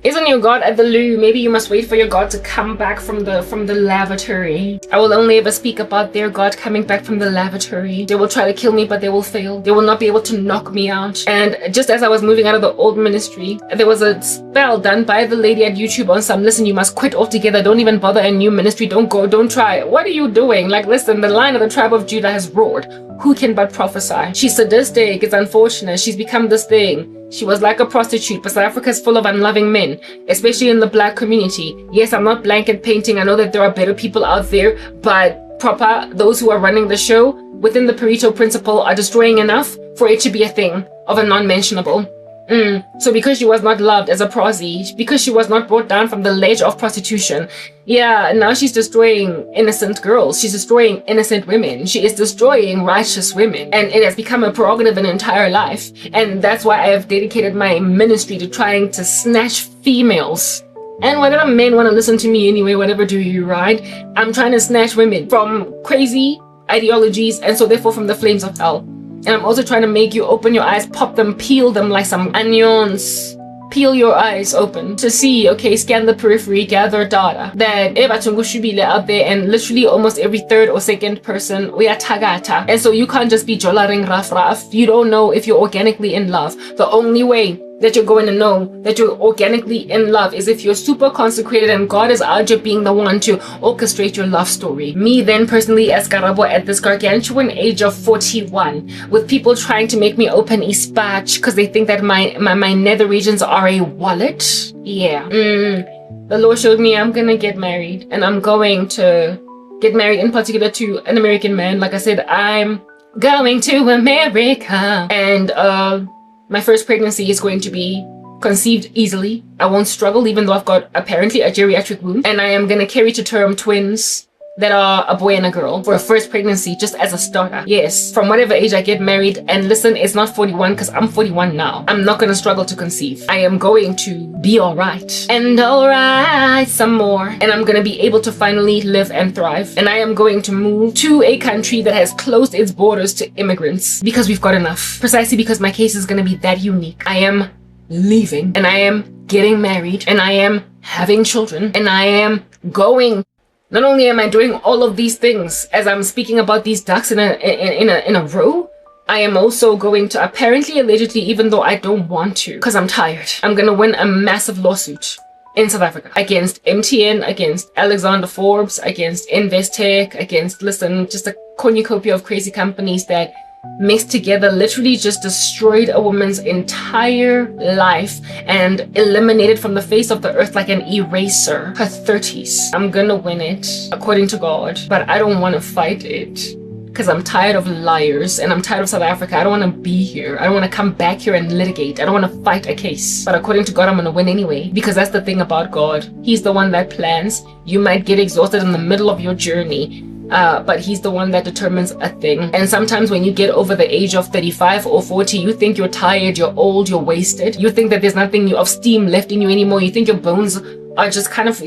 Isn't your God at the loo? Maybe you must wait for your God to come back from the lavatory. I will only ever speak about their God coming back from the lavatory. They will try to kill me, but they will fail. They will not be able to knock me out. And just as I was moving out of the old ministry, there was a spell done by the lady at YouTube on some, listen, you must quit altogether. Don't even bother a new ministry. Don't go, don't try. What are you doing? Like, listen, the Lion of the tribe of Judah has roared. Who can but prophesy? She's sadistic. It's unfortunate. She's become this thing. She was like a prostitute, but South Africa is full of unloving men, especially in the black community. Yes, I'm not blanket painting. I know that there are better people out there, but those who are running the show within the Pareto principle are destroying enough for it to be a thing of a non-mentionable. So because she was not loved as a prosy, because she was not brought down from the ledge of prostitution, yeah, now she's destroying innocent girls. She's destroying innocent women. She is destroying righteous women. And it has become a prerogative in entire life. And that's why I have dedicated my ministry to trying to snatch females. And whatever men want to listen to me anyway, whatever do you, right? I'm trying to snatch women from crazy ideologies and so therefore from the flames of hell. And I'm also trying to make you open your eyes, pop them, peel them like some onions. Peel your eyes open to see, okay, scan the periphery, gather data. That out there and literally almost every third or second person, we are tagata. And so you can't just be jolaring raf. You don't know if you're organically in love. The only way that you're going to know that you're organically in love is if you're super consecrated and God is out here being the one to orchestrate your love story. Me then personally as Karabo at this gargantuan age of 41, with people trying to make me open ispatch because they think that my nether regions are a wallet. Yeah. The Lord showed me I'm gonna get married, and I'm going to get married in particular to an American man. Like I said, I'm going to America, and my first pregnancy is going to be conceived easily. I won't struggle, even though I've got apparently a geriatric womb. And I am going to carry to term twins that are a boy and a girl for a first pregnancy, just as a starter. Yes, from whatever age I get married. And listen, it's not 41 because I'm 41 now. I'm not going to struggle to conceive. I am going to be all right. And all right, some more. And I'm going to be able to finally live and thrive. And I am going to move to a country that has closed its borders to immigrants because we've got enough. Precisely because my case is going to be that unique. I am leaving, and I am getting married, and I am having children, and I am going. Not only am I doing all of these things as I'm speaking about these ducks in a row, I am also going to apparently, allegedly, even though I don't want to, because I'm tired, I'm going to win a massive lawsuit in South Africa against MTN, against Alexander Forbes, against Investec, against, listen, just a cornucopia of crazy companies that mixed together literally just destroyed a woman's entire life and eliminated from the face of the earth like an eraser her 30s. I'm gonna win it according to God, but I don't want to fight it because I'm tired of liars and I'm tired of South Africa. I don't want to be here. I don't want to come back here and litigate. I don't want to fight a case, but according to God, I'm gonna win anyway, because that's the thing about God. He's the one that plans. You might get exhausted in the middle of your journey, but he's the one that determines a thing. And sometimes when you get over the age of 35 or 40, you think you're tired, you're old, you're wasted. You think that there's nothing of steam left in you anymore. You think your bones are just kind of,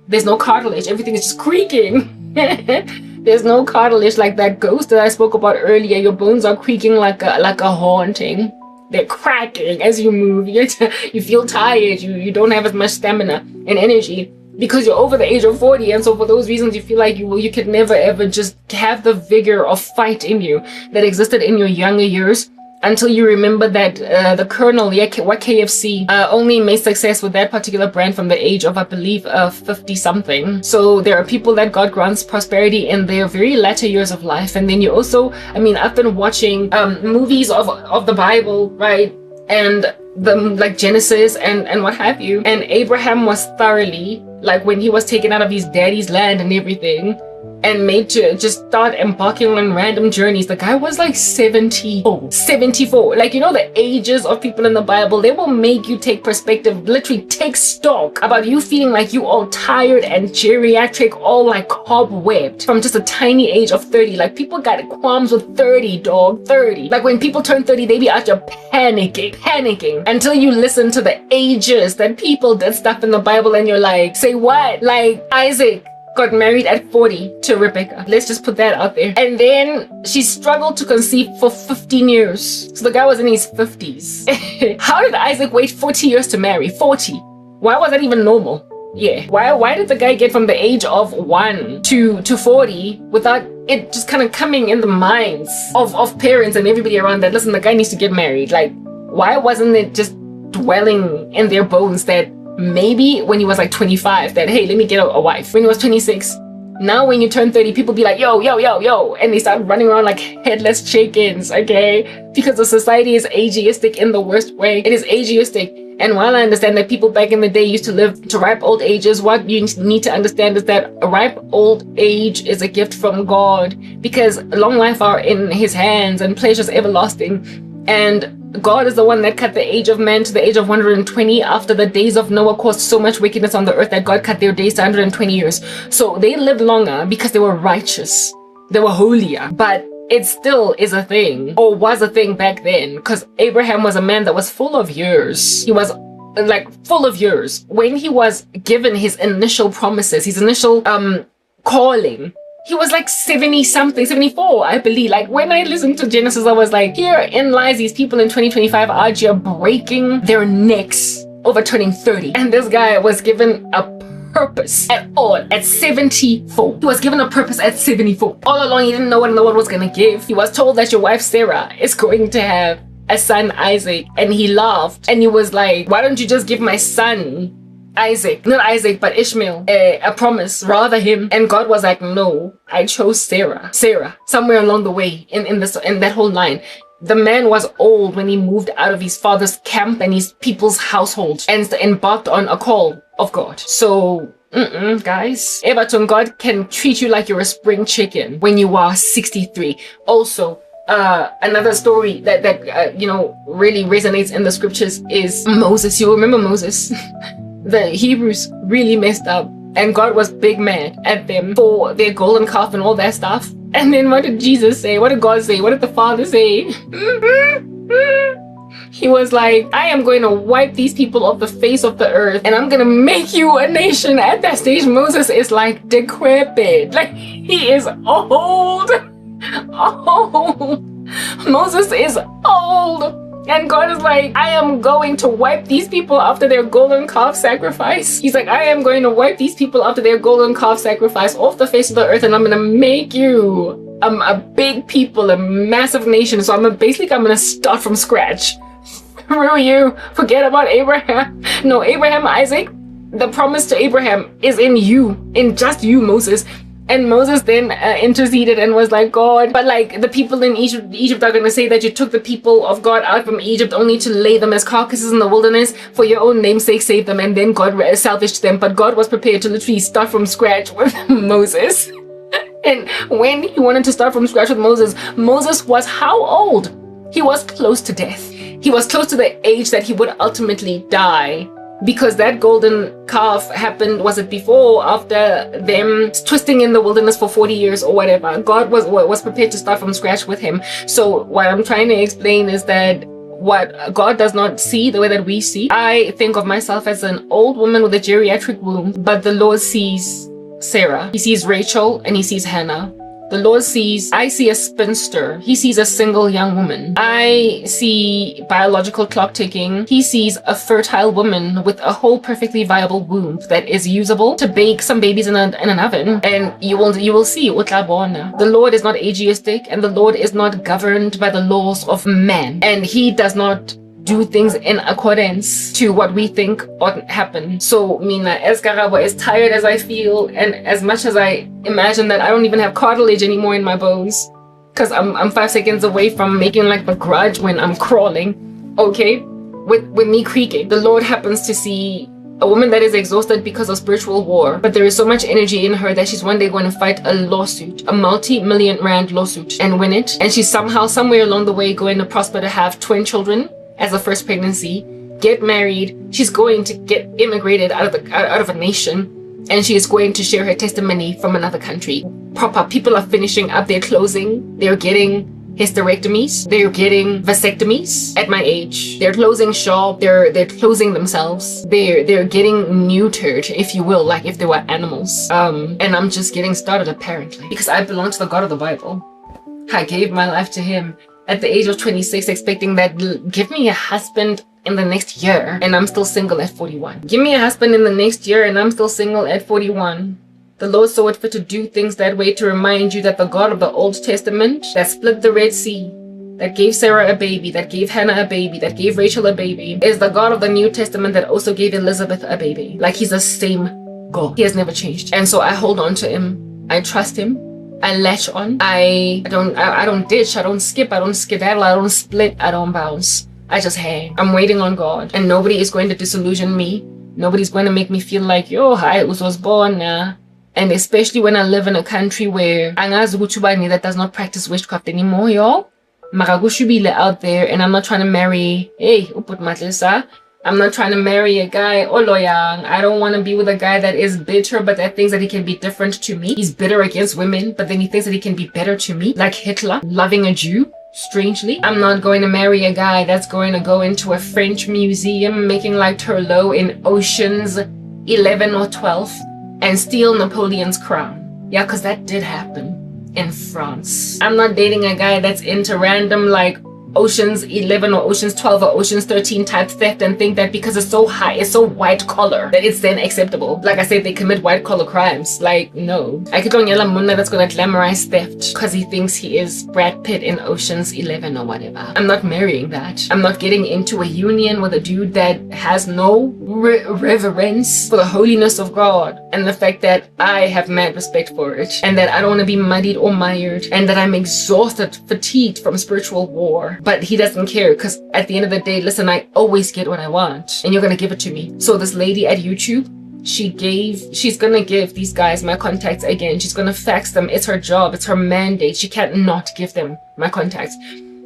there's no cartilage. Everything is just creaking. There's no cartilage like that ghost that I spoke about earlier. Your bones are creaking like a haunting. They're cracking as you move. You feel tired. You don't have as much stamina and energy, because you're over the age of 40, and so for those reasons you feel like you could never ever just have the vigor of fight in you that existed in your younger years, until you remember that the Colonel, what KFC, only made success with that particular brand from the age of, I believe, 50 something. So there are people that God grants prosperity in their very latter years of life. And then you also, I've been watching movies of the Bible, right? And like Genesis and what have you. And Abraham was thoroughly, like, when he was taken out of his daddy's land and everything, and made to just start embarking on random journeys. The guy was like 74. Like, the ages of people in the Bible, they will make you take perspective, literally take stock about you feeling like you all tired and geriatric, all like cobwebbed from just a tiny age of 30. Like, people got qualms with 30, dog, 30. Like, when people turn 30, they be out here panicking until you listen to the ages that people did stuff in the Bible, and you're like, say what? Like, Isaac got married at 40 to Rebecca. Let's just put that out there. And then she struggled to conceive for 15 years. So the guy was in his 50s. How did Isaac wait 40 years to marry? 40. Why was that even normal? Yeah. Why did the guy get from the age of 1 to 40 without it just kind of coming in the minds of parents and everybody around that, listen, the guy needs to get married? Like, why wasn't it just dwelling in their bones that maybe when he was like 25 that, hey, let me get a wife? When he was 26, now when you turn 30, people be like, yo, yo, yo, yo, and they start running around like headless chickens, okay? Because the society is ageistic in the worst way. It is ageistic. And while I understand that people back in the day used to live to ripe old ages, what you need to understand is that a ripe old age is a gift from God, because long life are in his hands and pleasures everlasting. And God is the one that cut the age of man to the age of 120 after the days of Noah caused so much wickedness on the earth that God cut their days to 120 years. So they lived longer because they were righteous. They were holier. But it still is a thing, or was a thing back then, because Abraham was a man that was full of years. He was like full of years. When he was given his initial promises, his initial calling, he was like 70 something, 74, I believe. Like when I listened to Genesis, I was like, herein lies these people in 2025 out here breaking their necks over turning 30. And this guy was given a purpose at all at 74. He was given a purpose at 74. All along, he didn't know what the Lord was going to give. He was told that your wife Sarah is going to have a son, Isaac, and he laughed and he was like, why don't you just give my son Isaac, not Isaac, but Ishmael, a promise, rather him? And God was like, no, I chose Sarah. Somewhere along the way in that whole line. The man was old when he moved out of his father's camp and his people's household and embarked on a call of God. So, guys, Everton, God can treat you like you're a spring chicken when you are 63. Also, another story that really resonates in the scriptures is Moses. You remember Moses? The Hebrews really messed up, and God was big mad at them for their golden calf and all that stuff. And then what did Jesus say? What did God say? What did the Father say? He was like, I am going to wipe these people off the face of the earth and I'm going to make you a nation. At that stage, Moses is like decrepit. Like, he is old. Moses is old. And God is like, I am going to wipe these people after their golden calf sacrifice. He's like, I am going to wipe these people after their golden calf sacrifice off the face of the earth, and I'm going to make you a big people, a massive nation. So I'm going to start from scratch. Screw you. Forget about Abraham. No, Abraham, Isaac, the promise to Abraham is in you, in just you, Moses. And Moses then interceded and was like, God, but like the people in Egypt are going to say that you took the people of God out from Egypt only to lay them as carcasses in the wilderness. For your own name's sake, save them. And then God salvaged them. But God was prepared to literally start from scratch with Moses. And when he wanted to start from scratch with Moses, Moses was how old? He was close to death. He was close to the age that he would ultimately die. Because that golden calf happened, was it before or after them twisting in the wilderness for 40 years or whatever? God was prepared to start from scratch with him. So what I'm trying to explain is that what God does not see the way that we see. I think of myself as an old woman with a geriatric womb, but the Lord sees Sarah. He sees Rachel and he sees Hannah. The Lord sees, I see a spinster. He sees a single young woman. I see biological clock ticking. He sees a fertile woman with a whole perfectly viable womb that is usable to bake some babies in an oven. And you will see, the Lord is not ageistic, and the Lord is not governed by the laws of man. And he does not do things in accordance to what we think ought happen. So, Mina, as Karabo, as tired as I feel, and as much as I imagine that I don't even have cartilage anymore in my bones, because I'm 5 seconds away from making like the grudge when I'm crawling, okay? With me creaking, the Lord happens to see a woman that is exhausted because of spiritual war, but there is so much energy in her that she's one day going to fight a lawsuit, a multi-million rand lawsuit, and win it. And she's somehow, somewhere along the way, going to prosper to have twin children as a first pregnancy, get married. She's going to get immigrated out of a nation, and she is going to share her testimony from another country. Proper people are finishing up their closing. They're getting hysterectomies. They're getting vasectomies at my age. They're closing shop. They're closing themselves. They're getting neutered, if you will, like if they were animals. And I'm just getting started, apparently, because I belong to the God of the Bible. I gave my life to him at the age of 26, expecting that, give me a husband in the next year and I'm still single at 41. Give me a husband in the next year and I'm still single at 41. The Lord saw it fit to do things that way to remind you that the God of the Old Testament that split the Red Sea, that gave Sarah a baby, that gave Hannah a baby, that gave Rachel a baby, is the God of the New Testament that also gave Elizabeth a baby. Like, he's the same God. He has never changed. And so I hold on to him. I trust him. I latch on. I don't ditch. I don't skip. I don't skedaddle. I don't split. I don't bounce. I just hang. I'm waiting on God. And nobody is going to disillusion me. Nobody's going to make me feel like, yo, I was born now. And especially when I live in a country where that does not practice witchcraft anymore, y'all. Maragushubile out there, and I'm not trying to marry, I'm not trying to marry a guy, oloyang. I don't want to be with a guy that is bitter, but that thinks that he can be different to me. He's bitter against women, but then he thinks that he can be better to me. Like Hitler, loving a Jew. Strangely, I'm not going to marry a guy that's going to go into a French museum making like Turlot in Oceans 11 or 12 and steal Napoleon's crown. Yeah, because that did happen in France. I'm not dating a guy that's into random like Oceans 11 or Oceans 12 or Oceans 13 type theft and think that because it's so high, it's so white collar, that it's then acceptable. Like I said, they commit white collar crimes. Like, no. I could yella muna that's gonna glamorize theft because he thinks he is Brad Pitt in Oceans 11 or whatever. I'm not marrying that. I'm not getting into a union with a dude that has no reverence for the holiness of God and the fact that I have mad respect for it and that I don't want to be muddied or mired and that I'm exhausted, fatigued from spiritual war. But he doesn't care because at the end of the day, listen, I always get what I want and you're going to give it to me. So this lady at YouTube, she's going to give these guys my contacts again. She's going to fax them. It's her job. It's her mandate. She can't not give them my contacts.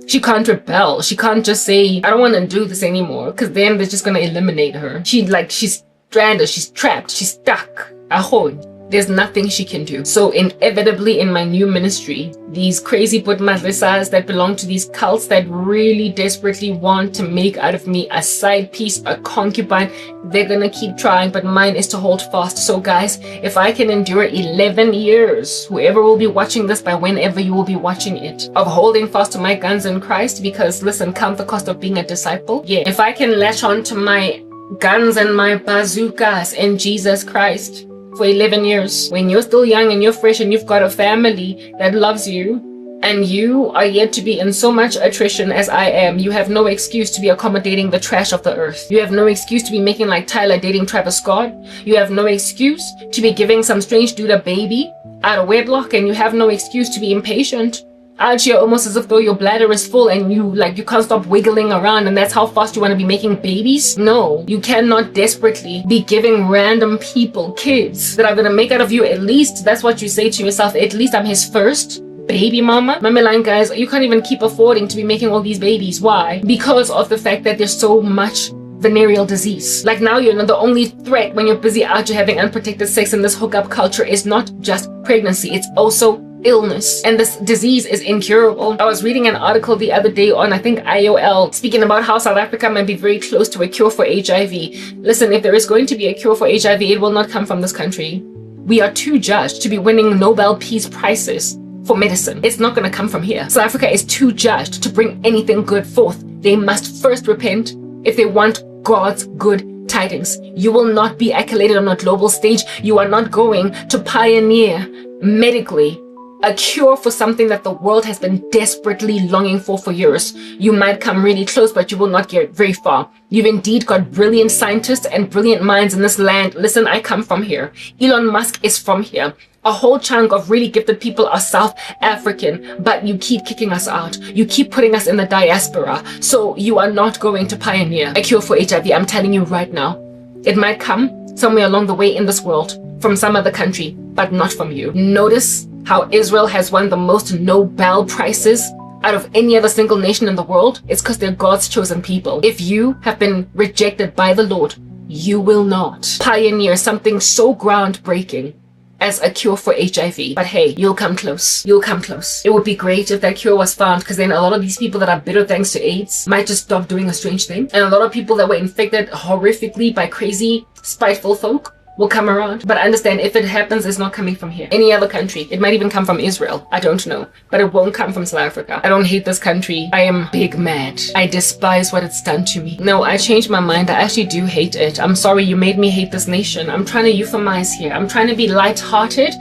She can't rebel. She can't just say, I don't want to do this anymore because then they're just going to eliminate her. She's stranded. She's trapped. She's stuck. Ahoy. There's nothing she can do. So inevitably in my new ministry, these crazy putmadresas that belong to these cults that really desperately want to make out of me a side piece, a concubine, they're gonna keep trying, but mine is to hold fast. So guys, if I can endure 11 years, whoever will be watching this by whenever you will be watching it, of holding fast to my guns in Christ, because listen, count the cost of being a disciple. Yeah, if I can latch on to my guns and my bazookas in Jesus Christ, for 11 years, when you're still young and you're fresh and you've got a family that loves you and you are yet to be in so much attrition as I am, you have no excuse to be accommodating the trash of the earth. You have no excuse to be making like Tyler dating Travis Scott. You have no excuse to be giving some strange dude a baby out of wedlock, and you have no excuse to be impatient out here almost as if though your bladder is full and you can't stop wiggling around and that's how fast you want to be making babies. No, you cannot desperately be giving random people kids that are going to make out of you. At least that's what you say to yourself, at least I'm his first baby mama. Mamiline guys, you can't even keep affording to be making all these babies. Why? Because of the fact that there's so much venereal disease. Like now, you know, the only threat when you're busy out here having unprotected sex in this hookup culture is not just pregnancy, it's also illness, and this disease is incurable. I was reading an article the other day on, I think, IOL, speaking about how South Africa might be very close to a cure for HIV. Listen, if there is going to be a cure for HIV, it will not come from this country. We are too judged to be winning Nobel Peace Prizes for medicine. It's not going to come from here. South Africa is too judged to bring anything good forth. They must first repent if they want God's good tidings. You will not be accoladed on a global stage. You are not going to pioneer medically a cure for something that the world has been desperately longing for years. You might come really close, but you will not get very far. You've indeed got brilliant scientists and brilliant minds in this land. Listen, I come from here. Elon Musk is from here. A whole chunk of really gifted people are South African, but you keep kicking us out. You keep putting us in the diaspora. So you are not going to pioneer a cure for HIV. I'm telling you right now. It might come somewhere along the way in this world from some other country, but not from you. Notice how Israel has won the most Nobel Prizes out of any other single nation in the world. It's because they're God's chosen people. If you have been rejected by the Lord, you will not pioneer something so groundbreaking as a cure for HIV. But hey, you'll come close. You'll come close. It would be great if that cure was found, because then a lot of these people that are bitter thanks to AIDS might just stop doing a strange thing. And a lot of people that were infected horrifically by crazy, spiteful folk will come around. But understand, if it happens, it's not coming from here. Any other country. It might even come from Israel. I don't know. But it won't come from South Africa. I don't hate this country. I am big mad. I despise what it's done to me. No, I changed my mind. I actually do hate it. I'm sorry you made me hate this nation. I'm trying to euphemize here. I'm trying to be light-hearted,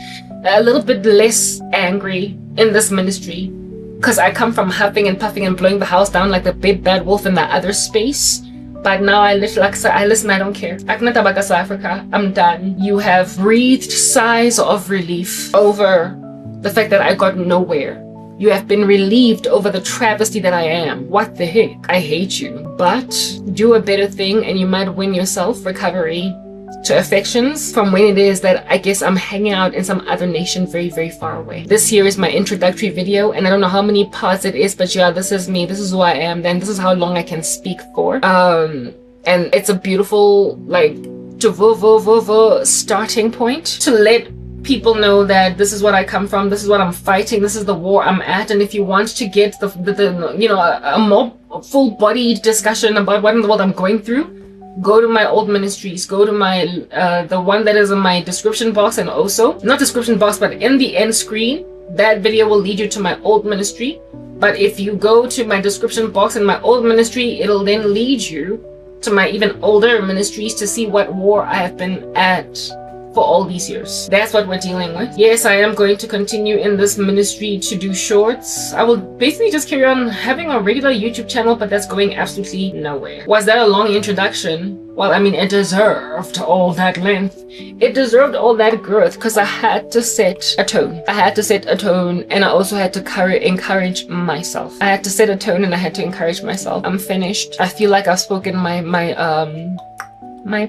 a little bit less angry in this ministry. Because I come from huffing and puffing and blowing the house down like the big bad wolf in the other space. But now I listen, I don't care. Aknatabaka South Africa, I'm done. You have breathed sighs of relief over the fact that I got nowhere. You have been relieved over the travesty that I am. What the heck? I hate you. But do a better thing and you might win yourself recovery to affections from when it is that I guess I'm hanging out in some other nation very, very far away. This here is my introductory video, and I don't know how many parts it is, but yeah, this is me, this is who I am, then this is how long I can speak for. And it's a beautiful, like, starting point to let people know that this is what I come from, this is what I'm fighting, this is the war I'm at. And if you want to get the you know, a more full-bodied discussion about what in the world I'm going through, go to my old ministries, go to my the one that is in my description box, and also not description box but in the end screen. That video will lead you to my old ministry. But if you go to my description box in my old ministry, it'll then lead you to my even older ministries to see what war I have been at for all these years. That's what we're dealing with. Yes, I am going to continue in this ministry to do shorts. I will basically just carry on having a regular YouTube channel, but that's going absolutely nowhere. Was that a long introduction? Well, I mean, it deserved all that length. It deserved all that girth because I had to set a tone. I had to set a tone, and I also had to encourage myself. I had to set a tone and I had to encourage myself. I'm finished. I feel like I've spoken my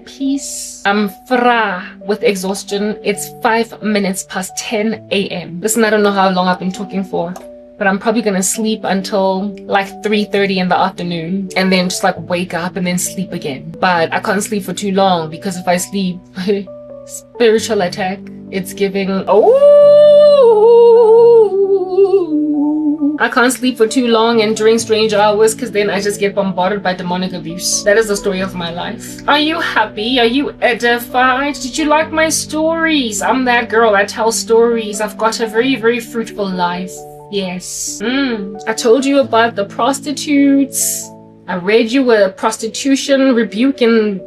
piece. I'm fra with exhaustion. It's 5 minutes past 10 a.m. Listen, I don't know how long I've been talking for, but I'm probably gonna sleep until like 3:30 in the afternoon and then just like wake up and then sleep again. But I can't sleep for too long because if I sleep, spiritual attack, it's giving, I can't sleep for too long and during strange hours because then I just get bombarded by demonic abuse. That is the story of my life. Are you happy? Are you edified? Did you like my stories? I'm that girl that tells stories. I've got a very, very fruitful life. Yes. I told you about the prostitutes. I read you a prostitution rebuke in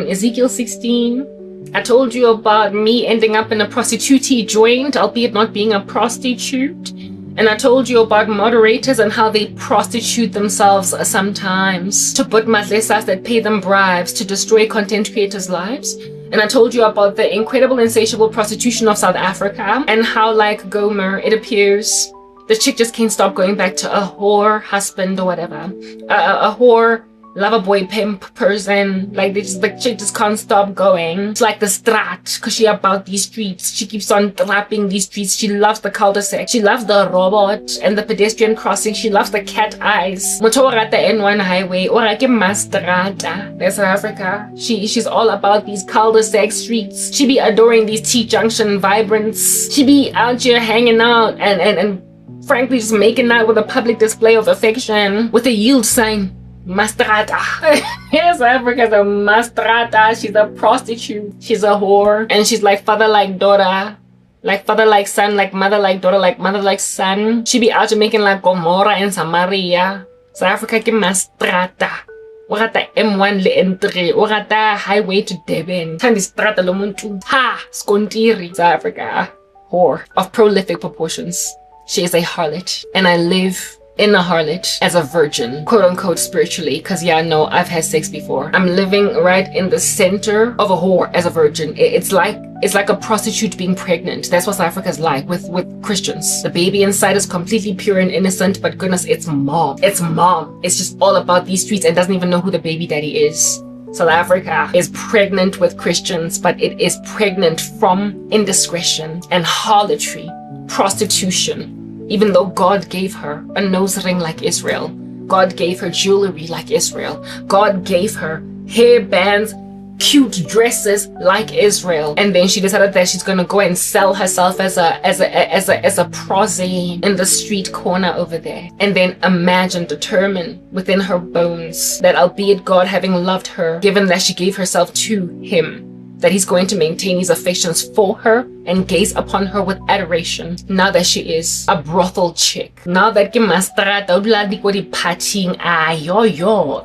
Ezekiel 16. I told you about me ending up in a prostitutee joint, albeit not being a prostitute. And I told you about moderators and how they prostitute themselves sometimes to put madlesas that pay them bribes to destroy content creators' lives. And I told you about the incredible, insatiable prostitution of South Africa and how, like Gomer, it appears the chick just can't stop going back to a whore husband or whatever. A whore lover boy pimp person. Like the chick just can't stop going. It's like the strat, because she about these streets. She keeps on trapping these streets. She loves the cul-de-sac. She loves the robot and the pedestrian crossing. She loves the cat eyes. Motorata N1 highway or like a mastrata. That's South Africa. She's all about these cul-de-sac streets. She be adoring these T-junction vibrants. She be out here hanging out and frankly just making out with a public display of affection with a yield sign. Mastrata. Yes, Africa's a mastrata. She's a prostitute. She's a whore. And she's like father like daughter. Like father like son, like mother like daughter, like mother like son. She be out making like Gomorrah and Samaria. South Africa ke mastrata. Orata M1 le N3. Orata highway to Durban. Tandi strata lo muntu. Ha! Skontiri. South Africa. Whore of prolific proportions. She is a harlot. And I live in a harlot as a virgin, quote unquote, spiritually, because yeah, no, I've had sex before. I'm living right in the center of a whore as a virgin. It's like a prostitute being pregnant. That's what South Africa's like with Christians. The baby inside is completely pure and innocent, but goodness, it's mom. It's mom. It's just all about these streets and doesn't even know who the baby daddy is. South Africa is pregnant with Christians, but it is pregnant from indiscretion and harlotry, prostitution. Even though God gave her a nose ring like Israel, God gave her jewelry like Israel, God gave her hair bands, cute dresses like Israel, and then she decided that she's gonna go and sell herself as a prosy in the street corner over there. And then determine within her bones that albeit God having loved her, given that she gave herself to Him, that he's going to maintain his affections for her and gaze upon her with adoration now that she is a brothel chick. Now that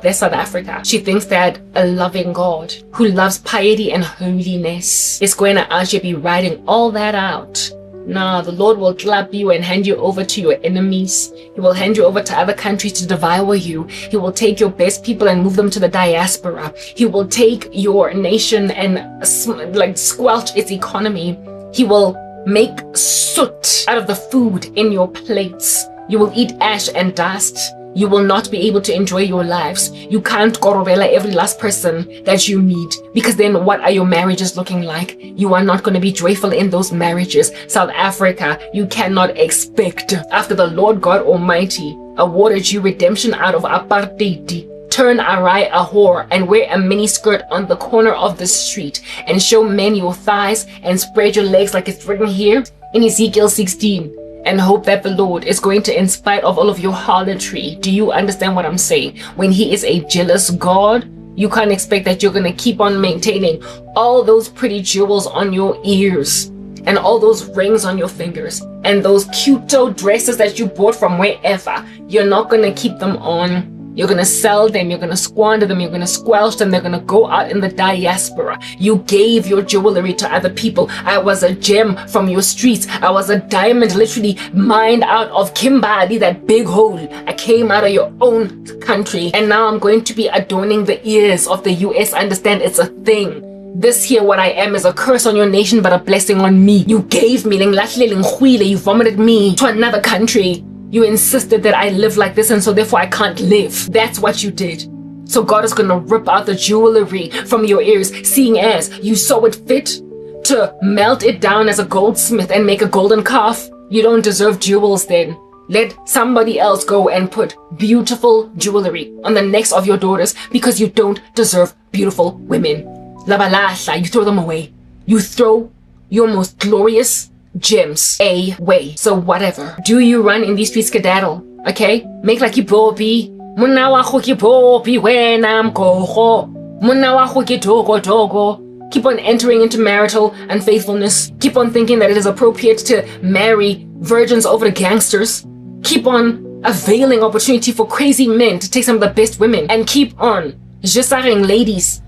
that's South Africa. She thinks that a loving God who loves piety and holiness is going to actually be writing all that out. Nah, the Lord will clap you and hand you over to your enemies. He will hand you over to other countries to devour you. He will take your best people and move them to the diaspora. He will take your nation and squelch its economy. He will make soot out of the food in your plates. You will eat ash and dust. You will not be able to enjoy your lives. You can't korobela every last person that you meet, because then what are your marriages looking like? You are not going to be joyful in those marriages. South Africa, you cannot expect, after the Lord God Almighty awarded you redemption out of apartheid, turn awry a whore and wear a mini skirt on the corner of the street and show men your thighs and spread your legs like it's written here in Ezekiel 16. And hope that the Lord is going to, in spite of all of your harlotry, do you understand what I'm saying? When he is a jealous God, you can't expect that you're going to keep on maintaining all those pretty jewels on your ears and all those rings on your fingers and those cute dresses that you bought from wherever. You're not going to keep them on. You're going to sell them, you're going to squander them, you're going to squelch them, they're going to go out in the diaspora. You gave your jewelry to other people. I was a gem from your streets. I was a diamond literally mined out of Kimberley, that big hole. I came out of your own country, and now I'm going to be adorning the ears of the US. Understand, it's a thing. This here, what I am, is a curse on your nation, but a blessing on me. You gave me, you vomited me to another country. You insisted that I live like this, and so therefore I can't live. That's what you did. So God is going to rip out the jewelry from your ears, seeing as you saw it fit to melt it down as a goldsmith and make a golden calf. You don't deserve jewels then. Let somebody else go and put beautiful jewelry on the necks of your daughters, because you don't deserve beautiful women. Labalasha, you throw them away. You throw your most glorious gems away. So whatever. Do you run in these streets skedaddle? Okay? Make like you Bobby. Muna wako ki Bobby when I'm goho. Muna wako ki dogo. Keep on entering into marital unfaithfulness. Keep on thinking that it is appropriate to marry virgins over the gangsters. Keep on availing opportunity for crazy men to take some of the best women. And keep on just hiring ladies,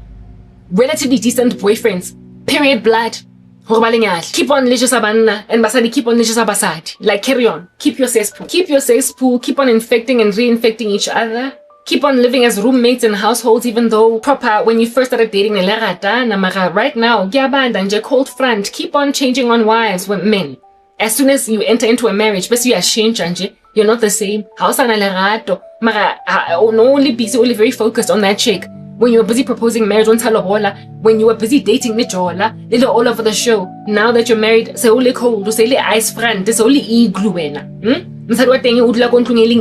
relatively decent boyfriends, period blood. Keep on licious abanna and basadi, keep on licious abasadi. Like, carry on. Keep your cesspool. Keep your cesspool. Keep on infecting and reinfecting each other. Keep on living as roommates in households, even though proper when you first started dating right now, cold front. Keep on changing on wives with men. As soon as you enter into a marriage, but you are changed, you're not the same. Only busy, only very focused on that chick. When you were busy proposing marriage on Talobola, when you were busy dating Nijola, little all over the show. Now that you're married, say only cold, say only ice front, it's only igloo.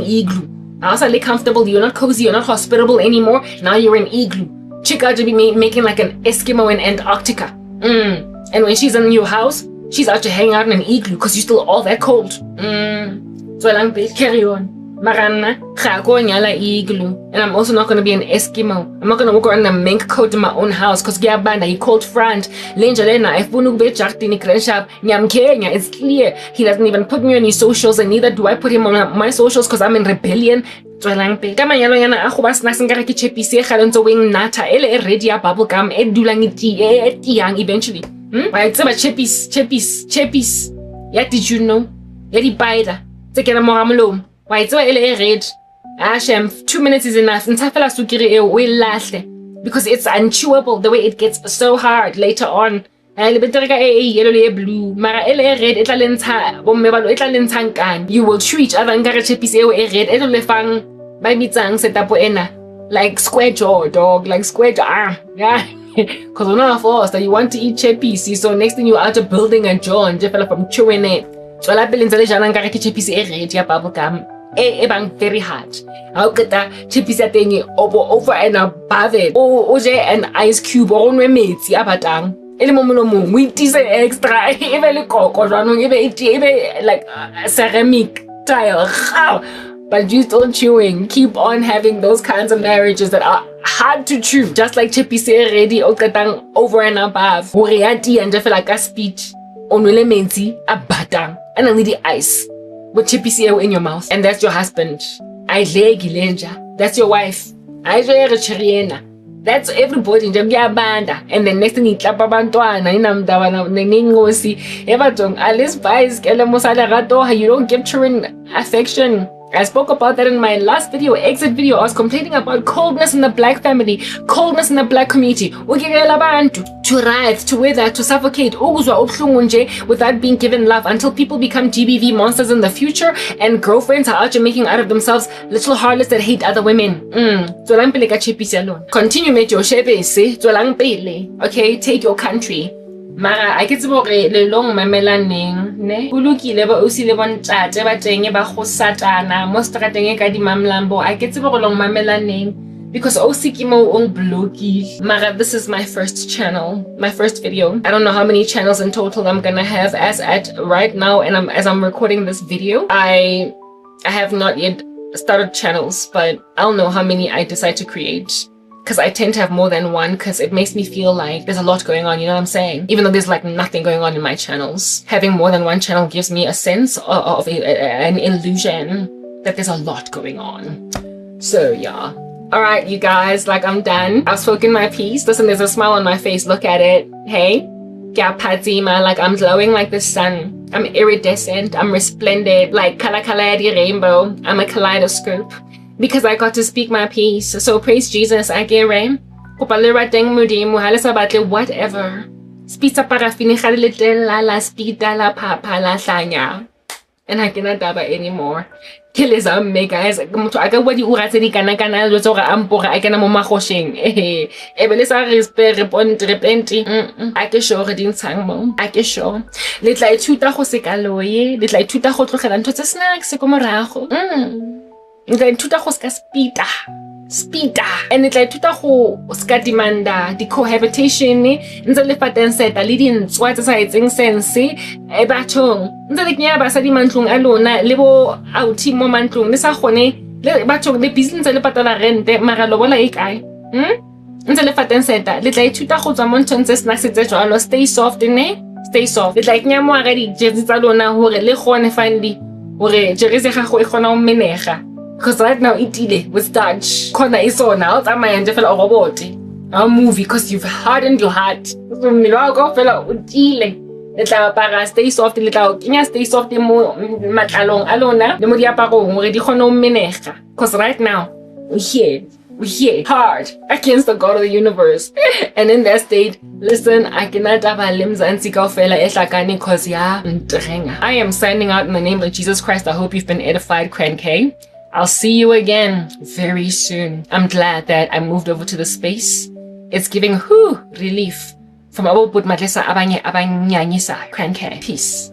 Igloo. Also comfortable, you're not cozy, you're not hospitable anymore. Now you're an igloo. Chick out to be making like an Eskimo in Antarctica. And when she's in your house, she's out to hang out in an igloo because you're still all that cold. So long bit, carry on. Marana, igloo. And I'm also not going to be an Eskimo. I'm not going to walk around in a mink coat in my own house because he called front. It's clear he doesn't even put me on his socials, and neither do I put him on my socials because I'm in rebellion. Eventually. Cheppies. Yeah, did you know? Why it's red? Ashem, 2 minutes is enough. Because it's unchewable the way it gets so hard later on. Yellow, blue. You will treat other red like square jaw, dog, like square jaw. Yeah. Because we're not forced that you want to eat cheppies, so next thing you're out of building a jaw and develop from chewing it. So I believe that bubble gum. Very hard. How could that chippies at thing over and above it? Oh, an ice cube on my mates, yabatang. Elemomo, we tease extra, even like ceramic tile. but you still chewing. Keep on having those kinds of marriages that are hard to chew. Just like Chippy say already, over and above. Uriati and just like a speech. Onwele menzi, a batang. And only the ice. With Chippy say in your mouth. And that's your husband. That's your wife. That's everybody. And then next thing you clap abantwana you don't give children affection. I spoke about that in my last video, exit video. I was complaining about coldness in the black family, coldness in the black community. To writhe, to wither, to suffocate, without being given love, until people become GBV monsters in the future and girlfriends are out here making out of themselves little harlots that hate other women. Continue with your shebe, okay? Take your country. Mara I get to le long mamelaneng ne bulukile ba osi le bontate ba teng ba go satana mo strateng ka di mamlambo. I get to long mamelaneng because osi ki mo on bloki. Mara, this is my first channel, my first video. I don't know how many channels in total I'm gonna have as at right now, and as I'm recording this video I have not yet started channels, but I'll know how many I decide to create. Because I tend to have more than one, because it makes me feel like there's a lot going on, you know what I'm saying? Even though there's like nothing going on in my channels. Having more than one channel gives me a sense of an illusion that there's a lot going on. So yeah. Alright, you guys, like I'm done. I've spoken my piece. Listen, there's a smile on my face. Look at it. Hey? Like I'm glowing like the sun. I'm iridescent. I'm resplendent. Like kala rainbow. I'm a kaleidoscope. Because I got to speak my piece. So praise Jesus, I get rain. Whatever. Spita parafini la spita la papa la sanya. And I cannot daba anymore. Kill me guys. I got what you urasedi kana lotora ampora I can mama hoshing. Ebelesa repenti. I can show redin sangmo. I can show. Little tuta hosekaloye. Little tuta hotrokelan to snacks sekomoraho. Ntle tuta go ska spita and it's like tuta go ska demanda di cohabitation ntse le fateng seta le dintswa tsa etseng sense e bathong ntse le knya ba sa di mantlong a lona le bo outi mo mantlong le sa gone le bathong le business le patala rent mara lo bola e kae ntse le fateng seta le tla tuta go tswa mo ntse snacks tse jalo. Stay soft stay soft. Le tla knya mo aga di jersey tsa lona hore le gone finally hore jersey ga go e gona o menega. Because right now itile with Dutch. Kona iso now tsamaya nje fela robot. A movie because you've hardened your heart. So mmelo go fela utile. Le tla para stay soft le tla kenya stay soft mo matlalong a lona le mo diaparong hore di gone o menega. Because right now we're here hard against the God of the universe. And in that state, listen, I cannot have a limbs and because I am signing out in the name of Jesus Christ. I hope you've been edified, Crank. I'll see you again very soon. I'm glad that I moved over to the space. It's giving relief from our put matlesa abanye abanyanyisa. Crank. Peace.